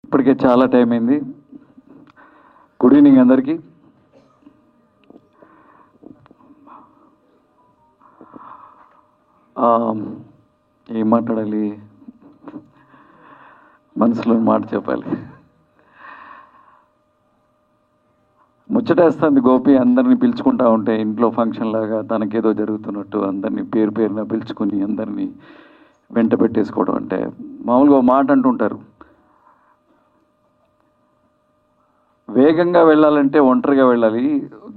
ఇప్పటికే చాలా టైం అయింది. గుడ్ ఈవినింగ్ అందరికీ. ఏం మాట్లాడాలి, మనసులో మాట చెప్పాలి. ముచ్చటేస్తుంది గోపి అందరినీ పిలుచుకుంటా ఉంటే, ఇంట్లో ఫంక్షన్ లాగా తనకేదో జరుగుతున్నట్టు అందరినీ పేరు పేరున పిలుచుకుని అందరినీ వెంట పెట్టేసుకోవడం. అంటే మామూలుగా ఒక మాట అంటుంటారు, వేగంగా వెళ్ళాలంటే ఒంటరిగా వెళ్ళాలి,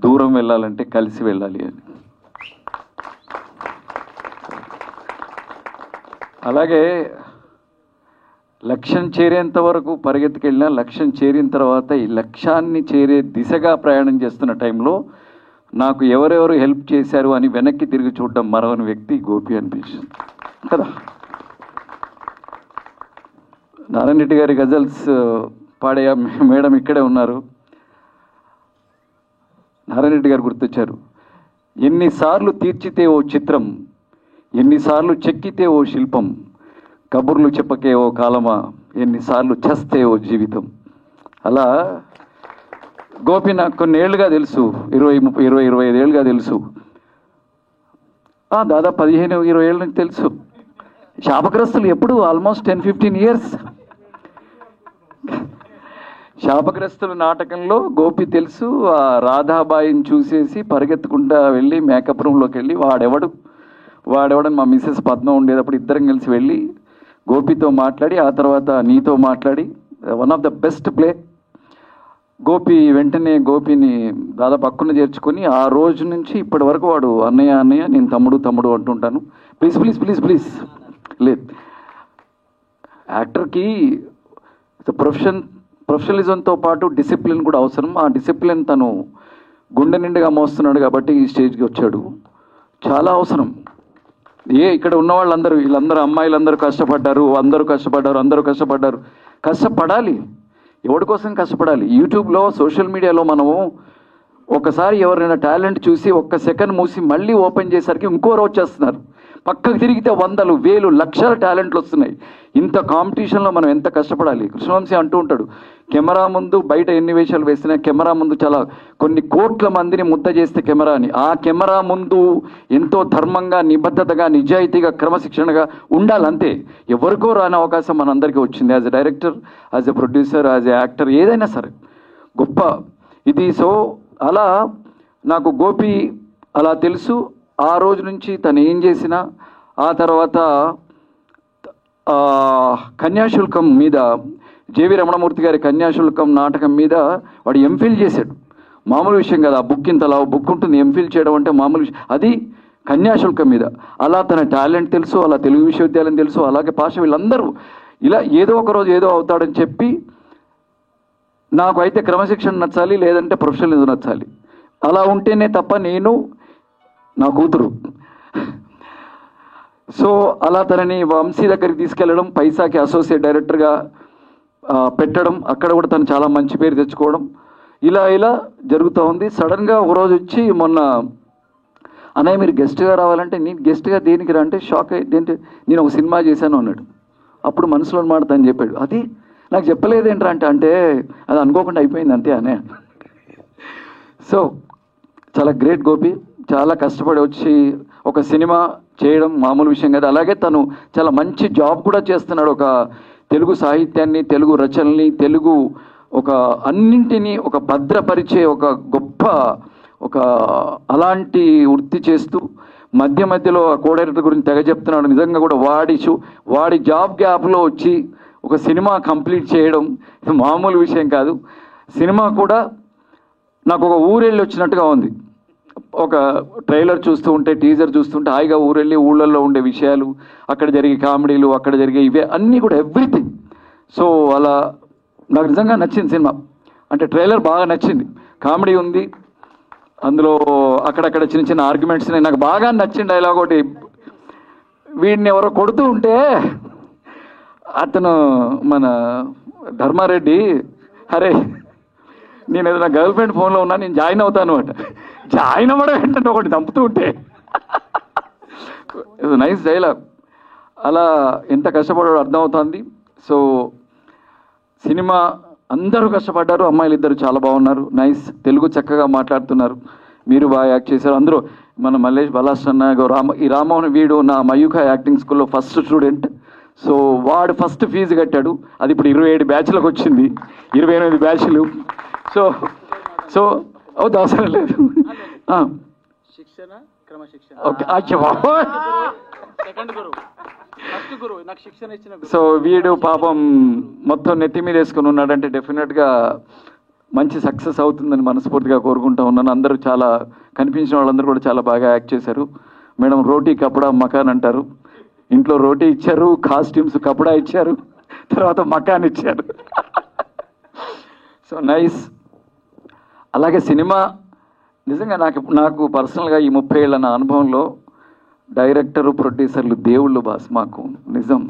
దూరం వెళ్ళాలంటే కలిసి వెళ్ళాలి అని. అలాగే లక్ష్యం చేరేంత వరకు పరిగెత్తుకెళ్ళినా లక్ష్యం చేరిన తర్వాత ఈ లక్ష్యాన్ని చేరే దిశగా ప్రయాణం చేస్తున్న టైంలో నాకు ఎవరెవరు హెల్ప్ చేశారు అని వెనక్కి తిరిగి చూడడం మరొకని వ్యక్తి గోపి అనిపించింది కదా. నారాయణ రెడ్డి గారి గజల్స్ పాడే మేడం ఇక్కడే ఉన్నారు. నారాయణ రెడ్డి గారు గుర్తొచ్చారు. ఎన్నిసార్లు తీర్చితే ఓ చిత్రం, ఎన్నిసార్లు చెక్కితే ఓ శిల్పం, కబుర్లు చెప్పకే ఓ కాలమా, ఎన్నిసార్లు చేస్తే ఓ జీవితం. అలా గోపి నాకు కొన్ని ఏళ్ళుగా తెలుసు, 25 ఏళ్ళుగా తెలుసు. దాదాపు 15-20 ఏళ్ళ నుంచి తెలుసు. శాపగ్రస్తులు ఎప్పుడు ఆల్మోస్ట్ 10-15 ఇయర్స్. శాపగ్రస్తుల నాటకంలో గోపి తెలుసు. ఆ రాధాబాయిని చూసేసి పరిగెత్తుకుంటా వెళ్ళి మేకప్ రూమ్లోకి వెళ్ళి వాడెవడని మా మిస్సెస్ పద్మ ఉండేటప్పుడు ఇద్దరం కలిసి వెళ్ళి గోపితో మాట్లాడి, ఆ తర్వాత నీతో మాట్లాడి, one of the best play. Gopi వెంటనే గోపిని దాదాపు పక్కన చేర్చుకొని ఆ రోజు నుంచి ఇప్పటి వరకు వాడు అన్నయ్య అన్నయ్య, నేను తమ్ముడు అంటుంటాను. Please please please please. లేదు, యాక్టర్కి ప్రొఫెషనలిజంతో పాటు డిసిప్లిన్ కూడా అవసరం. ఆ డిసిప్లిన్ తను గుండె నిండుగా మోస్తున్నాడు కాబట్టి ఈ స్టేజ్కి వచ్చాడు. చాలా అవసరం. ఇక్కడ ఉన్న వాళ్ళందరూ, వీళ్ళందరూ అమ్మాయిలందరూ అందరూ కష్టపడ్డారు. కష్టపడాలి. ఎవరి కోసం కష్టపడాలి? యూట్యూబ్లో, సోషల్ మీడియాలో మనము ఒకసారి ఎవరైనా టాలెంట్ చూసి ఒక్క సెకండ్ మూసి మళ్ళీ ఓపెన్ చేసరికి ఇంకో రోజు చేస్తున్నారు. పక్కకు తిరిగితే 100,000, 1,000, లక్షల టాలెంట్లు వస్తున్నాయి. ఇంత కాంపిటీషన్లో మనం ఎంత కష్టపడాలి. కృష్ణవంశీ అంటూ ఉంటాడు, కెమెరా ముందు బయట ఎన్ని వేషాలు వేసినా కెమెరా ముందు చాలా కొన్ని కోట్ల మందిని ముద్ద చేస్తే కెమెరా అని, ఆ కెమెరా ముందు ఎంతో ధర్మంగా, నిబద్ధతగా, నిజాయితీగా, క్రమశిక్షణగా ఉండాలి. అంతే. ఎవరికో రాని అవకాశం మనందరికీ వచ్చింది. As a director, as a producer, as a actor, ఏదైనా సరే గొప్ప ఇది. సో అలా నాకు గోపి అలా తెలుసు. ఆ రోజు నుంచి తను ఏం చేసినా, ఆ తర్వాత కన్యాశుల్కం మీద, జేవి రమణమూర్తి గారి కన్యాశుల్కం నాటకం మీద వాడు ఎంఫిల్ చేశాడు. మామూలు విషయం కదా. ఆ బుక్ ఇంతలా బుక్ ఉంటుంది, ఎంఫిల్ చేయడం అంటే మామూలు విషయం. అది కన్యాశుల్కం మీద. అలా తన టాలెంట్ తెలుసు, అలా తెలుగు విశ్వవిద్యాలయం తెలుసు, అలాగే పాష, వీళ్ళందరూ ఇలా ఏదో ఒక రోజు ఏదో అవుతాడని చెప్పి, నాకు అయితే క్రమశిక్షణ నచ్చాలి, లేదంటే ప్రొఫెషనలిజం నచ్చాలి. అలా ఉంటేనే తప్ప నేను, నా కూతురు. సో అలా తనని వంశీ దగ్గరికి తీసుకెళ్ళడం, పైసాకి అసోసియేట్ డైరెక్టర్గా పెట్టడం, అక్కడ కూడా తను చాలా మంచి పేరు తెచ్చుకోవడం, ఇలా జరుగుతూ ఉంది. సడన్గా ఒకరోజు వచ్చి మొన్న, అన్నయ్య మీరు గెస్ట్గా రావాలంటే, నేను గెస్ట్గా దేనికి రా అంటే షాక్ అయ్యింది. నేను ఒక సినిమా చేశాను అన్నాడు. అప్పుడు మనసులో మాట తను చెప్పాడు, అది నాకు చెప్పలేదేంట్రా అంటే అది అనుకోకుండా అయిపోయింది అంతే అనే. సో చాలా గ్రేట్ గోపి. చాలా కష్టపడి వచ్చి ఒక సినిమా చేయడం మామూలు విషయం కాదు. అలాగే తను చాలా మంచి జాబ్ కూడా చేస్తున్నాడు. ఒక తెలుగు సాహిత్యాన్ని, తెలుగు రచనల్ని, తెలుగు ఒక అన్నింటినీ ఒక భద్రపరిచే ఒక గొప్ప ఒక అలాంటి వృత్తి చేస్తూ మధ్యలో కో డైరెక్టర్ గురించి తెగ చెప్తున్నాడు. నిజంగా కూడా వాడి జాబ్ గ్యాప్లో వచ్చి ఒక సినిమా కంప్లీట్ చేయడం మామూలు విషయం కాదు. సినిమా కూడా నాకు ఒక ఊరెళ్ళి వచ్చినట్టుగా ఉంది. ఒక ట్రైలర్ చూస్తూ ఉంటే, టీజర్ చూస్తుంటే హాయిగా ఊరెళ్ళి ఊళ్ళల్లో ఉండే విషయాలు, అక్కడ జరిగే కామెడీలు, అక్కడ జరిగే ఇవే అన్నీ కూడా ఎవ్రీథింగ్. సో అలా నాకు నిజంగా నచ్చింది సినిమా. అంటే ట్రైలర్ బాగా నచ్చింది. కామెడీ ఉంది అందులో, అక్కడక్కడ చిన్న చిన్న ఆర్గ్యుమెంట్స్ నాకు బాగా నచ్చిన డైలాగ్ ఒకటి, వీడిని ఎవరో కొడుతూ ఉంటే అతను మన ధర్మారెడ్డి, అరే నేను ఏదైనా గర్ల్ ఫ్రెండ్ ఫోన్లో ఉన్నా, నేను జాయిన్ అవుతాను అట. జాయిన్ అవ్వడం ఏంటంటే ఒకటి దంపుతూ ఉంటే, నైస్ డైలాగ్. అలా ఎంత కష్టపడాడో అర్థమవుతుంది. సో సినిమా అందరూ కష్టపడ్డారు, అమ్మాయిలు ఇద్దరు చాలా బాగున్నారు, నైస్, తెలుగు చక్కగా మాట్లాడుతున్నారు, మీరు బాగా యాక్ట్ చేశారు అందరూ. మన మల్లేష్ బలాస్ట్ అన్న ఈ రామోహన్ వీడు నా మయూఖ యాక్టింగ్ స్కూల్లో ఫస్ట్ స్టూడెంట్. సో వాడు ఫస్ట్ ఫీజు కట్టాడు, అది ఇప్పుడు 27 బ్యాచ్లకు వచ్చింది, 28 బ్యాచ్లు. సో సో అవుతుంది, అవసరం లేదు. సో వీడు పాపం మొత్తం నెత్తి మీద వేసుకుని ఉన్నాడంటే డెఫినెట్గా మంచి సక్సెస్ అవుతుందని మనస్ఫూర్తిగా కోరుకుంటా ఉన్నాను. అందరూ చాలా కనిపించిన వాళ్ళందరూ కూడా చాలా బాగా యాక్ట్ చేశారు. మేడం రోటీ కపడా మకాన్ అంటారు, ఇంట్లో రోటీ ఇచ్చారు, కాస్ట్యూమ్స్ కపడా ఇచ్చారు, తర్వాత మకాన్ ఇచ్చారు. So nice. అలాగే సినిమా నిజంగా నాకు పర్సనల్గా ఈ 30 ఏళ్ళ నా అనుభవంలో డైరెక్టరు ప్రొడ్యూసర్లు దేవుళ్ళు బాస్ మాకు. నిజం,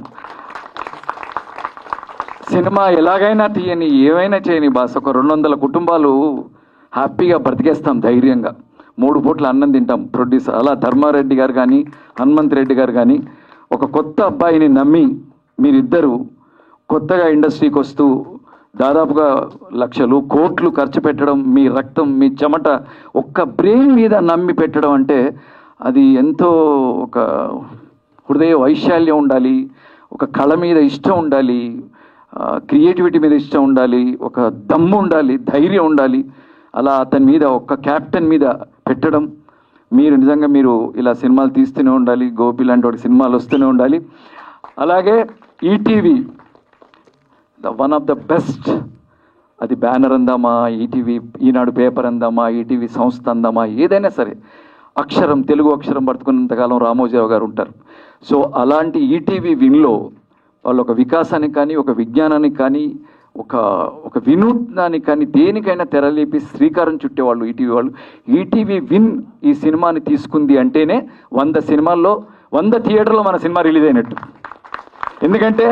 సినిమా ఎలాగైనా తీయని, ఏమైనా చేయని బాస్, ఒక 200 కుటుంబాలు హ్యాపీగా బ్రతికేస్తాం ధైర్యంగా, 3 పూట్ల అన్నం తింటాం ప్రొడ్యూసర్. అలా ధర్మారెడ్డి గారు కానీ హనుమంత్ రెడ్డి గారు కానీ ఒక కొత్త అబ్బాయిని నమ్మి మీరిద్దరూ కొత్తగా ఇండస్ట్రీకి వస్తూ దాదాపుగా లక్షలు కోట్లు ఖర్చు పెట్టడం, మీ రక్తం మీ చెమట ఒక్క బ్రెయిన్ మీద నమ్మి పెట్టడం అంటే అది ఎంతో ఒక హృదయ వైశాల్యం ఉండాలి, ఒక కళ మీద ఇష్టం ఉండాలి, క్రియేటివిటీ మీద ఇష్టం ఉండాలి, ఒక దమ్ము ఉండాలి, ధైర్యం ఉండాలి. అలా అతని మీద ఒక క్యాప్టెన్ మీద పెట్టడం, మీరు నిజంగా మీరు ఇలా సినిమాలు తీస్తూనే ఉండాలి, గోపి లాంటి వాడి సినిమాలు వస్తూనే ఉండాలి. అలాగే ETV one of the best, అది బ్యానర్ అందామా, ఈటీవీ ఈనాడు పేపర్ అందామా, ఈటీవీ సంస్థ అందామా, ఏదైనా సరే అక్షరం, తెలుగు అక్షరం పట్టుకున్నంతకాలం రామోజీరావు గారు ఉంటారు. సో అలాంటి ఈటీవీ విన్లో వాళ్ళు ఒక వికాసానికి కానీ, ఒక విజ్ఞానానికి కానీ, ఒక వినూత్నానికి కానీ, దేనికైనా తెరలేపి శ్రీకారం చుట్టేవాళ్ళు ఈటీవీ వాళ్ళు. ఈటీవీ విన్ ఈ సినిమాని తీసుకుంది అంటేనే 100 సినిమాల్లో 100 థియేటర్లో మన సినిమా రిలీజ్ అయినట్టు. ఎందుకంటే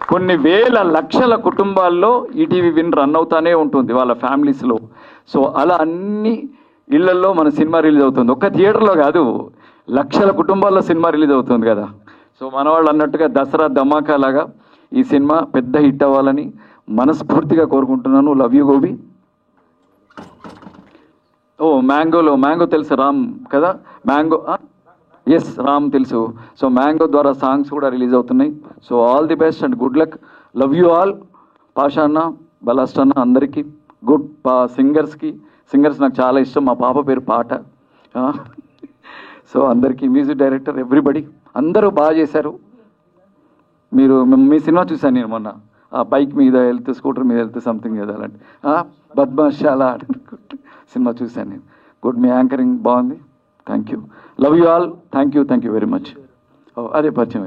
కొన్ని వేల లక్షల కుటుంబాల్లో ఈటీవీ విన్ రన్ అవుతానే ఉంటుంది వాళ్ళ ఫ్యామిలీస్లో. సో అలా అన్ని ఇళ్లలో మన సినిమా రిలీజ్ అవుతుంది, ఒక్క థియేటర్లో కాదు, లక్షల కుటుంబాల్లో సినిమా రిలీజ్ అవుతుంది కదా. సో మన వాళ్ళు అన్నట్టుగా దసరా ధమాకా లాగా ఈ సినిమా పెద్ద హిట్ అవ్వాలని మనస్ఫూర్తిగా కోరుకుంటున్నాను. Love you gobi. మ్యాంగో తెలుసు, రామ్ కదా, మ్యాంగో, ఎస్ రామ్ తెలుసు. సో మ్యాంగో ద్వారా సాంగ్స్ కూడా రిలీజ్ అవుతున్నాయి. So all the best and good luck. Love you all. Pasha అన్న, బలాస్ట్ అన్న, అందరికీ గుడ్. సింగర్స్ నాకు చాలా ఇష్టం, మా పాప పేరు పాట. సో అందరికీ, మ్యూజిక్ డైరెక్టర్, ఎవ్రీబడి అందరూ బాగా చేశారు. మీ సినిమా చూశాను నేను మొన్న, ఆ బైక్ మీద వెళ్తే, స్కూటర్ మీద వెళ్తే సంథింగ్ ఏదో అలాంటి బద్మాషాలా సినిమా చూశాను నేను. గుడ్, మీ యాంకరింగ్ బాగుంది, thank you. Love you all, thank you very much. అదే పరిచయం.